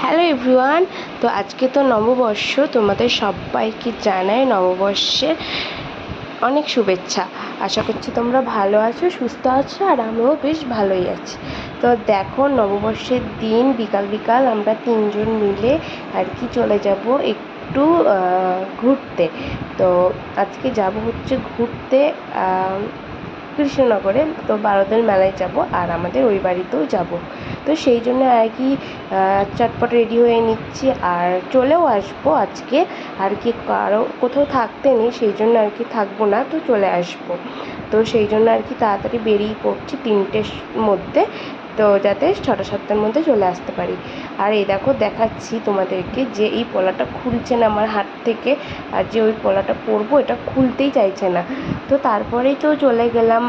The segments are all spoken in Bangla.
Hello everyone. তো আজকে তো নববর্ষ, তোমাদের সবাইকে জানাই নববর্ষের অনেক শুভেচ্ছা। আশা করছি তোমরা ভালো আছো, সুস্থ আছো, আর আমিও বেশ ভালোই আছি। তো দেখো, নববর্ষের দিন বিকাল বিকাল আমরা তিনজন মিলে আর কি চলে যাব একটু ঘুরতে। তো আজকে যাব হচ্ছে ঘুরতে কৃষ্ণনগরে। তো বারোদিন মেলায় যাব আর আমাদের ওই বাড়িতেও যাব। তো সেই জন্য আর কি চটপট রেডি হয়ে নিচ্ছি আর চলেও আসবো আজকে। আর কি কারো কোথাও থাকতে নেই, সেই জন্য আর কি থাকবো না, তো চলে আসবো। তো সেই জন্য আর কি তাড়াতাড়ি বেরিয়ে পড়ছি 3টের মধ্যে, তো যাতে 6টা-7টার মধ্যে চলে আসতে পারি। আর এই দেখো, দেখাচ্ছি তোমাদেরকে যে এই পলাটা খুলছে না আমার হাত থেকে, আর যে ওই পলাটা পরবো এটা খুলতেই চাইছে না। তো তারপরেই তো চলে গেলাম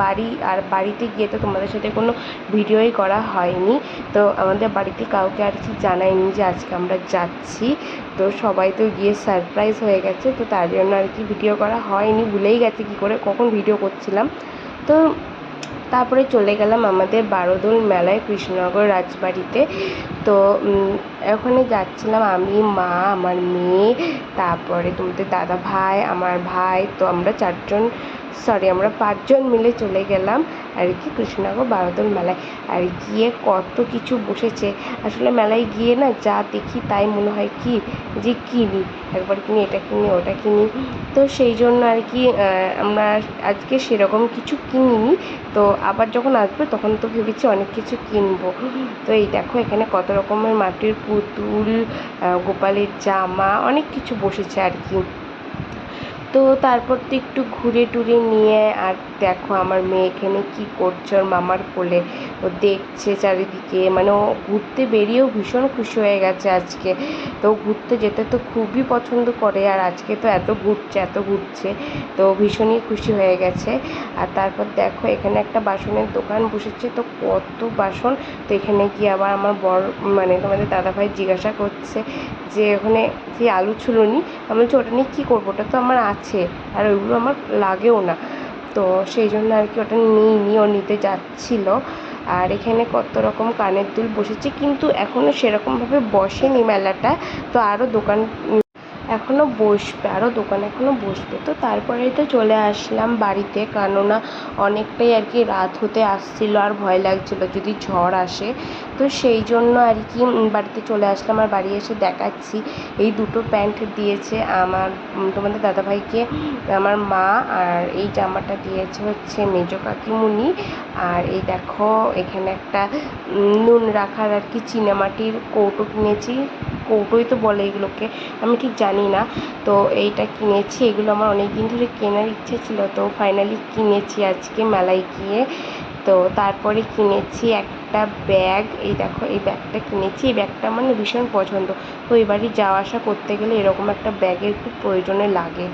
বাড়ি। আর বাড়িতে গিয়ে তো তোমাদের সাথে কোনো ভিডিওই করা হয়নি। তো আমাদের বাড়িতে কাউকে আর কি জানাইনি যে আজকে আমরা যাচ্ছি। তো সবাই তো গিয়ে সারপ্রাইজ হয়ে গেছে, তো তার জন্য আর কি ভিডিও করা হয়নি, ভুলেই গেছে কী করে কখন ভিডিও করছিলাম। তো তারপরে চলে গেলাম আমাদের বারোদোল মেলায় কৃষ্ণনগর রাজবাড়িতে। তো ওখানে যাচ্ছিলাম আমি, মা, আমার মেয়ে, তারপরে তোমাদের দাদা ভাই, আমার ভাই। তো আমরা আমরা 5জন মিলে চলে গেলাম আর কি কৃষ্ণনগর বারোদোল মেলায়। আর গিয়ে কত কিছু বসেছে, আসলে মেলায় গিয়ে না যা দেখি তাই মনে হয় কি যে কিনি, একবার কিনি, এটা কিনি, ওটা কিনি। তো সেই জন্য আর কি আমরা আজকে সেরকম কিছু কিনিনি। তো আবার যখন আসবে তখন তো ভেবেছি অনেক কিছু কিনবো। তো এই দেখো, এখানে কত রকমের মাটির পুতুল, গোপালের জামা, অনেক কিছু বসেছে আর কি। তো তারপর তো একটু ঘুরে টুরে নিয়ে, আর দেখো আমার মেয়ে এখানে কী করছে ওর মামার কোলে, ও দেখছে চারিদিকে, মানে ও ঘুরতে বেরিয়েও ভীষণ খুশি হয়ে গেছে আজকে। তো ঘুরতে যেতে তো খুবই পছন্দ করে, আর আজকে তো এত ঘুরছে, তো ভীষণই খুশি হয়ে গেছে। আর তারপর দেখো, এখানে একটা বাসনের দোকান বসেছে, তো কত বাসন। তো এখানে গিয়ে আবার আমার বড় মানে তোমাদের দাদাভাই জিজ্ঞাসা করছে যে ওখানে যে আলু ছুলুনি, আমি বলছি ওটা নিয়ে কী করবো, ওটা তো আমার আছে আর ওইগুলো আমার লাগেও না। তো সেই জন্য আর কি ওটা নিয়ে ও নিতে যাচ্ছিলো। আর এখানে কত রকম কানের দুল বসেছে, কিন্তু এখনও সেরকমভাবে বসেনি মেলাটা। তো আরও দোকান এখনও বসবে, আরও দোকান এখনও বসবে। তো তারপরেই তো চলে আসলাম বাড়িতে, কেননা অনেকটাই আর কি রাত হতে আসছিলো আর ভয় লাগছিলো যদি ঝড় আসে। তো সেই জন্য আর কি বাড়িতে চলে আসলাম। আর বাড়ি এসে দেখাচ্ছি এই দুটো প্যান্ট দিয়েছে আমার তোমাদের দাদাভাইকে আমার মা, আর এই জামাটা দিয়েছে হচ্ছে মেজো কাকিমুনি। আর এই দেখো, এখানে একটা নুন রাখার আর কি চীনামাটির কৌটো কিনেছি, কৌটোই তো বলে এগুলোকে, আমি ঠিক জানি না। তো এইটা কিনেছি, এগুলো আমার অনেক দিন ধরে কেনার ইচ্ছে ছিল, তো ফাইনালি কিনেছি আজকে মেলায় গিয়ে। তো তারপরে কিনেছি একটা ব্যাগ, এই দেখো এই ব্যাগটা কিনেছি। এই ব্যাগটা আমার ভীষণ পছন্দ, তো এবারই যাওয়া আসা করতে গেলে এরকম একটা ব্যাগের খুব প্রয়োজনে লাগে।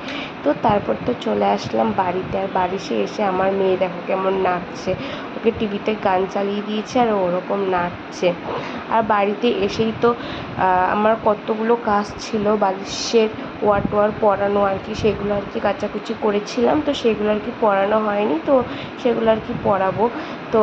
তো তারপর তো চলে আসলাম বাড়িতে। আর বাড়িতে এসে আমার মেয়ে দেখো কেমন নাচছে, ওকে টিভিতে গান চালিয়ে দিয়েছে আর ওরকম নাচছে। আর বাড়িতে এসেই তো আমার কতগুলো কাজ ছিল, বালিশের ওয়ার পরানো আর কি, সেগুলো আর কি কাচাকুচি করেছিলাম, তো সেগুলো আর কি পরানো হয়নি, তো সেগুলো আর কি পরাবো। তো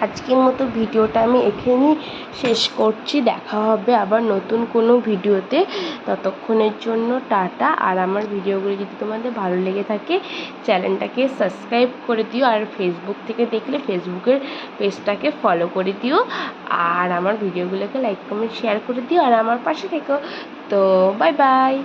আজকের মতো ভিডিওটা আমি এখানেই শেষ করছি, দেখা হবে আবার নতুন কোনো ভিডিওতে। ততক্ষণের জন্য টাটা। আর আমার ভিডিওগুলো যদি তোমাদের ভালো লেগে থাকে চ্যানেলটাকে সাবস্ক্রাইব করে দিও, আর ফেসবুক থেকে দেখলে ফেসবুকের পেজটাকে ফলো করে দিও, আর আমার ভিডিওগুলোকে লাইক কমেন্ট শেয়ার করে দিও, আর আমার পাশে থেকো। তো বাই বাই।